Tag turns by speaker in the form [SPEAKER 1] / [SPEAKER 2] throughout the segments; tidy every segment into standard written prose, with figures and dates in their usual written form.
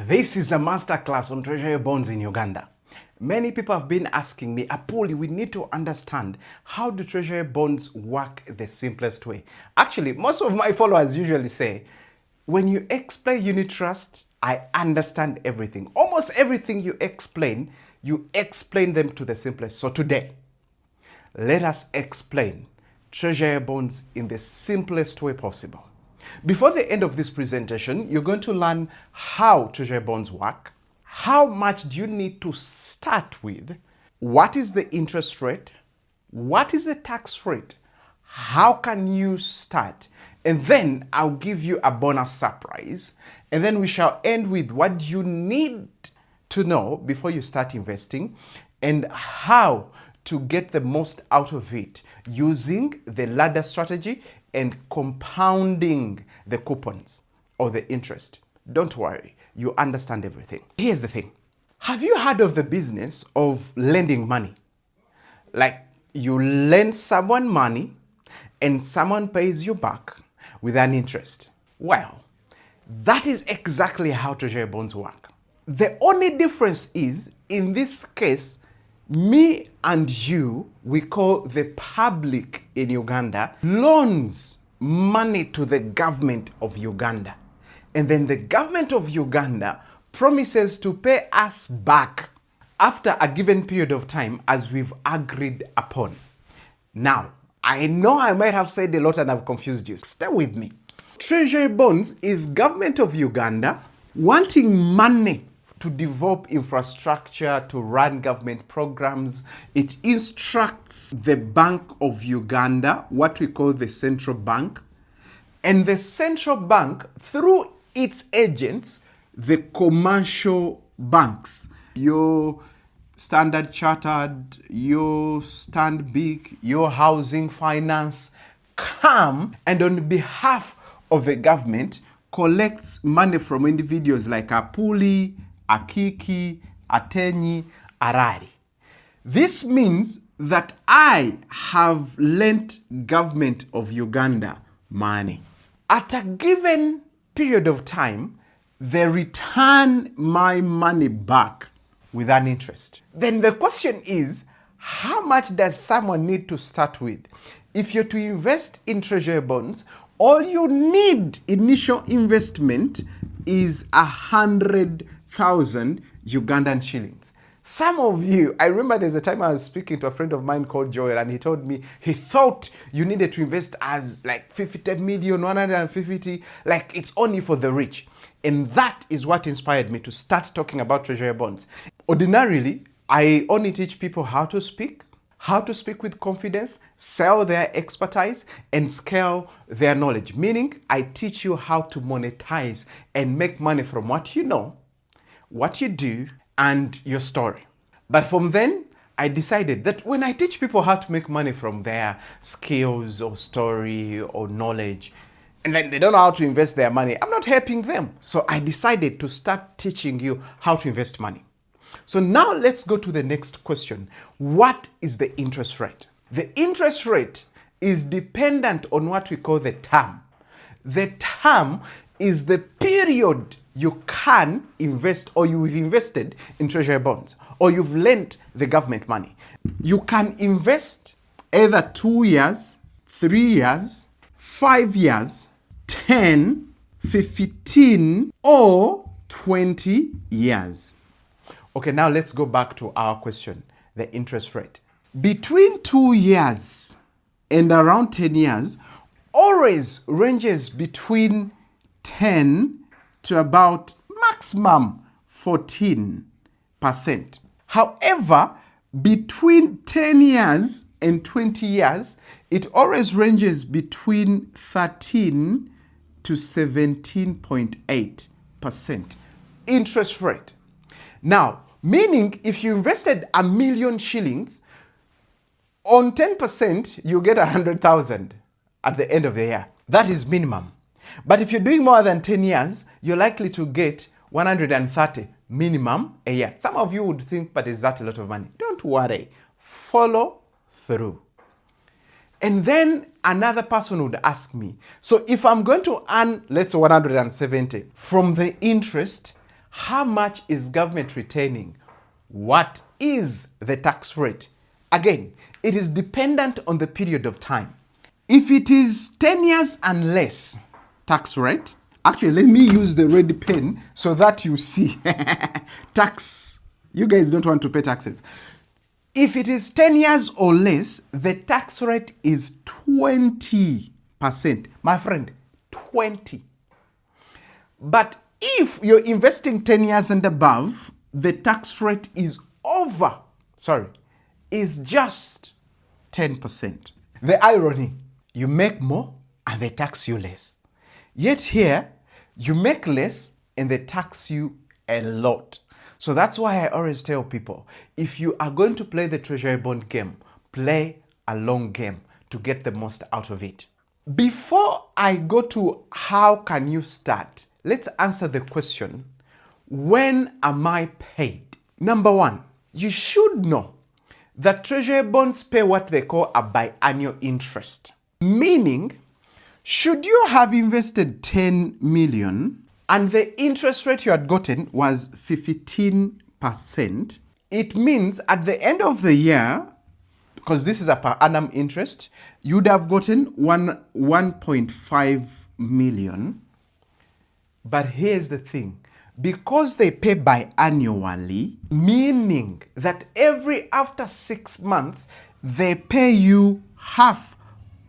[SPEAKER 1] This is a masterclass on Treasury Bonds in Uganda. Many people have been asking me, Apuli, we need to understand how do Treasury Bonds work the simplest way. Actually, most of my followers usually say, when you explain unit trust, I understand everything. Almost everything you explain them to the simplest. So today, let us explain Treasury Bonds in the simplest way possible. Before the end of this presentation, you're going to learn how Treasury Bonds work, how much do you need to start with, what is the interest rate, what is the tax rate, how can you start, and then I'll give you a bonus surprise, and then we shall end with what you need to know before you start investing and how to get the most out of it using the ladder strategy and compounding the coupons or the interest. Don't worry, you understand everything. Here's the thing. Have you heard of the business of lending money? Like you lend someone money and someone pays you back with an interest. Well, that is exactly how Treasury Bonds work. The only difference is, in this case, me and you, we call the public in Uganda, loans money to the government of Uganda. And then the government of Uganda promises to pay us back after a given period of time as we've agreed upon. Now, I know I might have said a lot and I've confused you. Stay with me. Treasury Bonds is government of Uganda wanting money to develop infrastructure, to run government programs. It instructs the Bank of Uganda, what we call the central bank, and the central bank, through its agents, the commercial banks, your Standard Chartered, your Stanbic, your Housing Finance, come and on behalf of the government collects money from individuals like Apuli, Akiki, Atenyi, Arari. This means that I have lent government of Uganda money. At a given period of time, they return my money back with an interest. Then the question is, how much does someone need to start with? If you're to invest in Treasury Bonds, all you need initial investment is 100,000 Ugandan shillings. Some of you, I remember there's a time I was speaking to a friend of mine called Joel, and he told me he thought you needed to invest as like 50 million, 150, like it's only for the rich. And that is what inspired me to start talking about Treasury Bonds. Ordinarily, I only teach people how to speak with confidence, sell their expertise, and scale their knowledge. Meaning, I teach you how to monetize and make money from what you know, what you do, and your story. But from then, I decided that when I teach people how to make money from their skills or story or knowledge, and then they don't know how to invest their money, I'm not helping them. So I decided to start teaching you how to invest money. So now let's go to the next question. What is the interest rate? The interest rate is dependent on what we call the term. The term is the period you can invest or you've invested in Treasury Bonds or you've lent the government money. You can invest either 2 years, 3 years, 5 years, 10, 15, or 20 years. Okay, now let's go back to our question, the interest rate. Between 2 years and around 10 years, always ranges between 10 to about maximum 14%. However, between 10 years and 20 years, it always ranges between 13 to 17.8% interest rate. Now, meaning if you invested 1 million shillings, on 10%, you get 100,000 at the end of the year. That is minimum. But if you're doing more than 10 years, you're likely to get 130 minimum a year. Some of you would think, but is that a lot of money? Don't worry. Follow through. And then another person would ask me, so if I'm going to earn, let's say 170 from the interest, How much is government retaining? What is the tax rate? Again, it is dependent on the period of time. If it is 10 years and less tax rate, actually, let me use the red pen so that you see tax. You guys don't want to pay taxes. If it is 10 years or less, the tax rate is 20%. My friend, 20. But if you're investing 10 years and above, the tax rate is just 10%. The irony, you make more and they tax you less. Yet here, you make less and they tax you a lot. So that's why I always tell people, if you are going to play the treasury bond game, play a long game to get the most out of it. Before I go to how can you start, let's answer the question, when am I paid? Number one, you should know that treasury bonds pay what they call a biannual interest. Meaning, should you have invested 10 million and the interest rate you had gotten was 15%, it means at the end of the year, because this is a per annum interest, you'd have gotten 1.5 million. But here's the thing, because they pay biannually, meaning that after 6 months, they pay you half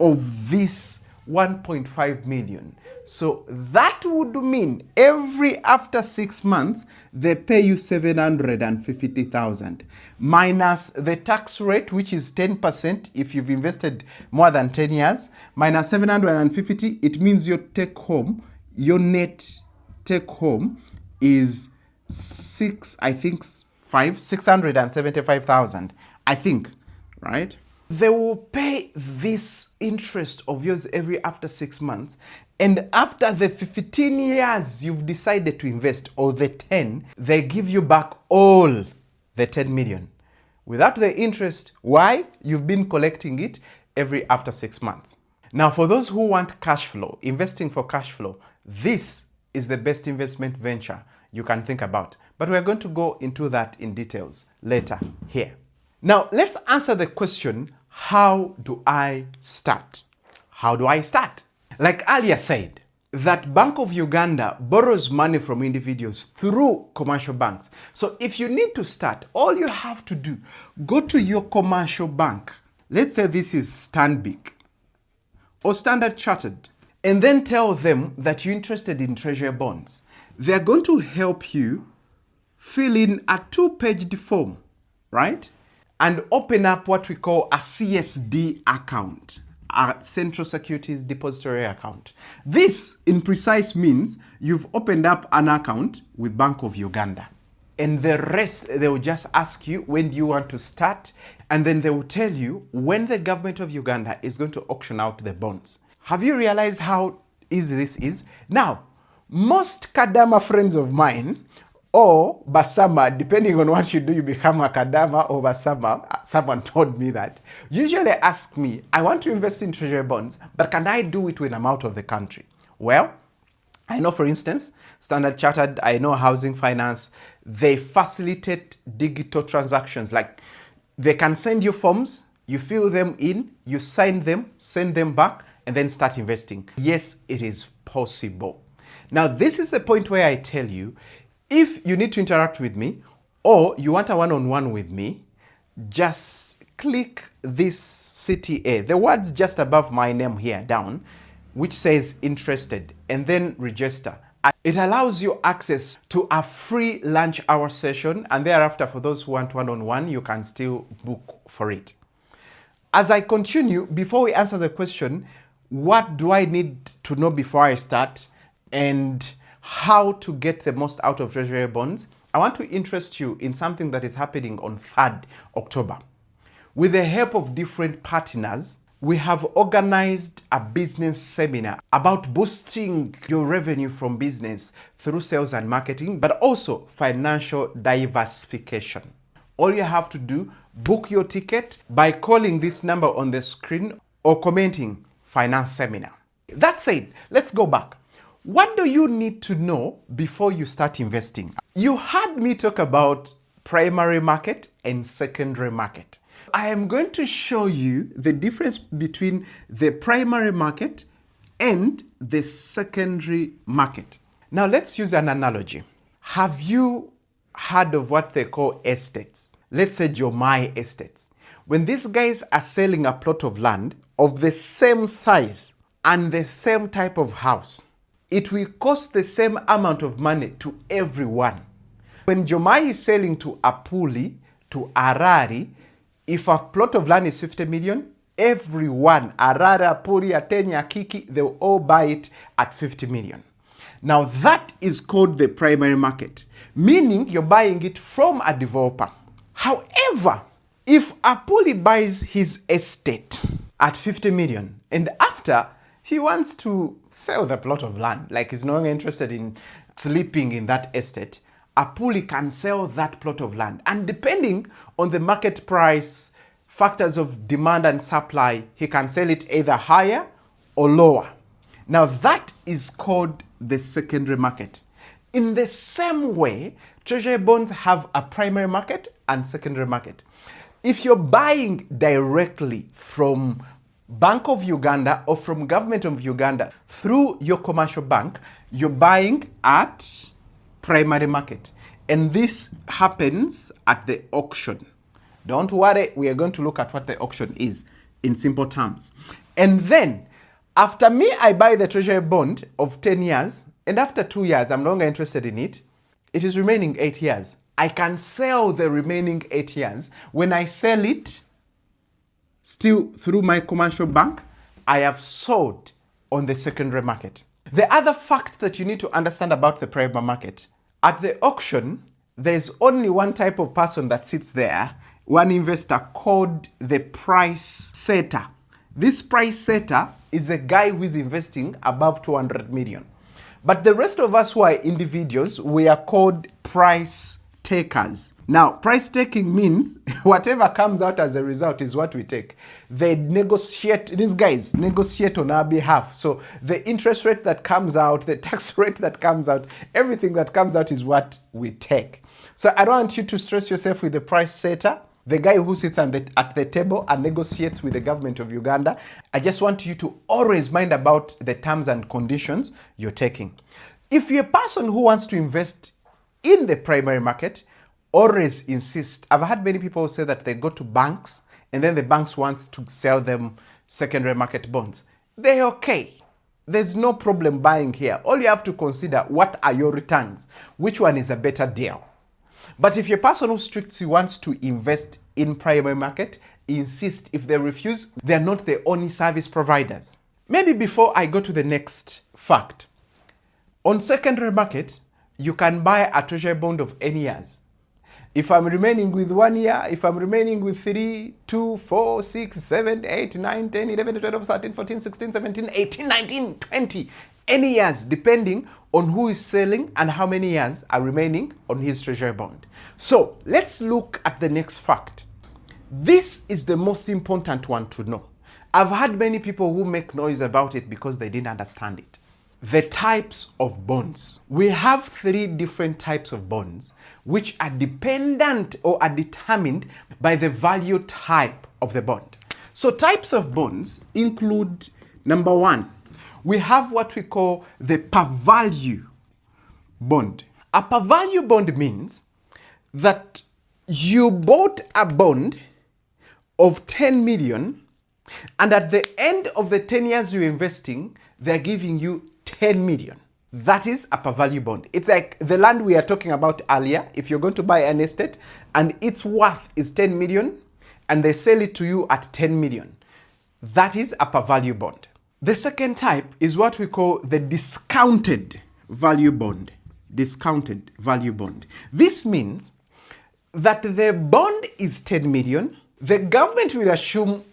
[SPEAKER 1] of this 1.5 million. So that would mean after 6 months, they pay you 750,000 minus the tax rate, which is 10% if you've invested more than 10 years, minus 750, it means your net take home is 675,000, I think, right? They will pay this interest of yours after 6 months. And after the 15 years you've decided to invest, or the 10, they give you back all the 10 million. Without the interest, why? You've been collecting it after 6 months. Now, for those who want cash flow, investing for cash flow, this is the best investment venture you can think about. But we're going to go into that in details later here. Now, let's answer the question, how do I start? How do I start? Like earlier said, that Bank of Uganda borrows money from individuals through commercial banks. So if you need to start, all you have to do, go to your commercial bank. Let's say this is Stanbic or Standard Chartered, and then tell them that you're interested in treasury bonds. They're going to help you fill in a 2-page form, right? And open up what we call a CSD account, a Central Securities Depository account. This, in precise, means you've opened up an account with Bank of Uganda. And the rest, they will just ask you, when do you want to start? And then they will tell you when the government of Uganda is going to auction out the bonds. Have you realized how easy this is? Now, most Kadama friends of mine, or Basama, depending on what you do, you become a Kadama or Basama. Someone told me that. Usually ask me, I want to invest in treasury bonds, but can I do it when I'm out of the country? Well, I know, for instance, Standard Chartered, I know Housing Finance, they facilitate digital transactions. Like, they can send you forms, you fill them in, you sign them, send them back, and then start investing. Yes, it is possible. Now, this is the point where I tell you, if you need to interact with me or you want a one-on-one with me, just click this CTA, the words just above my name here down, which says interested, and then register. It allows you access to a free lunch hour session, and thereafter, for those who want one-on-one, you can still book for it. As I continue, before we answer the question, what do I need to know before I start, and how to get the most out of treasury bonds, I want to interest you in something that is happening on 3rd October. With the help of different partners, we have organized a business seminar about boosting your revenue from business through sales and marketing, but also financial diversification. All you have to do, book your ticket by calling this number on the screen or commenting finance seminar. That said, let's go back. What do you need to know before you start investing? You heard me talk about primary market and secondary market. I am going to show you the difference between the primary market and the secondary market. Now let's use an analogy. Have you heard of what they call estates? Let's say Jomai estates. When these guys are selling a plot of land of the same size and the same type of house, it will cost the same amount of money to everyone. When Jomai is selling to Apuli, to Arari, if a plot of land is 50 million, everyone, Arara, Apuri, Atenya, Kiki, they will all buy it at 50 million. Now that is called the primary market, meaning you're buying it from a developer. However, if Apuli buys his estate at 50 million and after he wants to sell the plot of land, like he's no longer interested in sleeping in that estate, Apuli can sell that plot of land. And depending on the market price, factors of demand and supply, he can sell it either higher or lower. Now that is called the secondary market. In the same way, treasury bonds have a primary market and secondary market. If you're buying directly from Bank of Uganda or from government of Uganda through your commercial bank, you're buying at primary market. And this happens at the auction. Don't worry, we are going to look at what the auction is in simple terms. And then, after me, I buy the treasury bond of 10 years, and after 2 years, I'm no longer interested in it. It is remaining 8 years. I can sell the remaining 8 years. When I sell it, still through my commercial bank, I have sold on the secondary market. The other fact that you need to understand about the primary market, at the auction, there's only one type of person that sits there, one investor called the price setter. This price setter is a guy who is investing above 200 million. But the rest of us who are individuals, we are called price takers. Now, price taking means whatever comes out as a result is what we take. They negotiate, these guys negotiate on our behalf. So the interest rate that comes out, the tax rate that comes out, everything that comes out is what we take. So I don't want you to stress yourself with the price setter, the guy who sits at the table and negotiates with the government of Uganda. I just want you to always mind about the terms and conditions you're taking. If you're a person who wants to invest in the primary market, always insist. I've had many people say that they go to banks and then the banks wants to sell them secondary market bonds. They're okay. There's no problem buying here. All you have to consider, what are your returns? Which one is a better deal? But if you're a person who strictly wants to invest in primary market, insist. If they refuse, they're not the only service providers. Maybe before I go to the next fact, on secondary market, you can buy a treasury bond of any years. If I'm remaining with 1 year, if I'm remaining with 3, 2, 4, 6, 7, 8, 9, 10, 11, 12, 13, 14, 16, 17, 18, 19, 20, any years, depending on who is selling and how many years are remaining on his treasury bond. So let's look at the next fact. This is the most important one to know. I've had many people who make noise about it because they didn't understand it. The types of bonds. We have 3 different types of bonds which are dependent or are determined by the value type of the bond. So types of bonds include, number 1, we have what we call the per value bond. A per value bond means that you bought a bond of 10 million and at the end of the 10 years you're investing, they're giving you 10 million. That is a per value bond. It's like the land we are talking about earlier. If you're going to buy an estate and its worth is 10 million and they sell it to you at 10 million, that is a per value bond. The second type is what we call the discounted value bond. Discounted value bond. This means that the bond is 10 million. The government will assume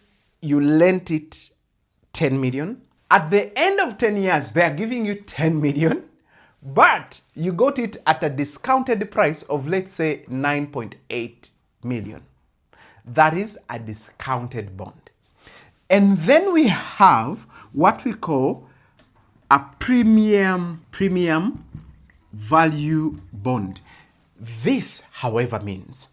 [SPEAKER 1] you lent it 10 million. At the end of 10 years, they are giving you 10 million, but you got it at a discounted price of, let's say, 9.8 million. That is a discounted bond. And then we have what we call a premium value bond. This, however, means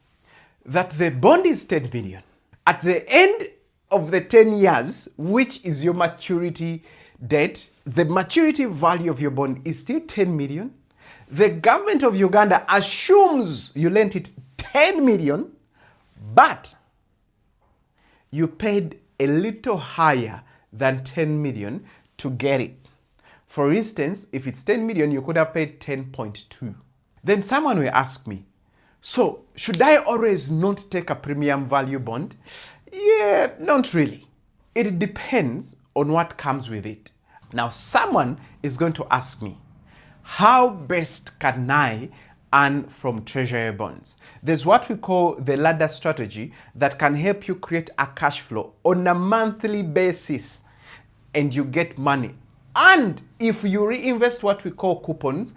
[SPEAKER 1] that the bond is 10 million. At the end of the 10 years, which is your maturity date, the maturity value of your bond is still 10 million. The government of Uganda assumes you lent it 10 million, but you paid a little higher than 10 million to get it. For instance, if it's 10 million, you could have paid 10.2. Then someone will ask me, so should I always not take a premium value bond? Yeah, not really. It depends on what comes with it. Now, someone is going to ask me, how best can I earn from treasury bonds? There's what we call the ladder strategy that can help you create a cash flow on a monthly basis and you get money. And if you reinvest what we call coupons,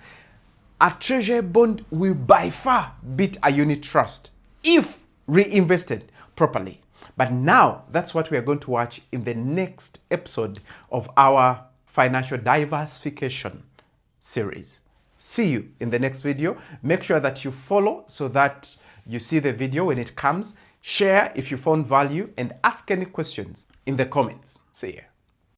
[SPEAKER 1] a treasury bond will by far beat a unit trust if reinvested properly. But now that's what we are going to watch in the next episode of our financial diversification series. See you in the next video. Make sure that you follow so that you see the video when it comes. Share if you found value and ask any questions in the comments. See you.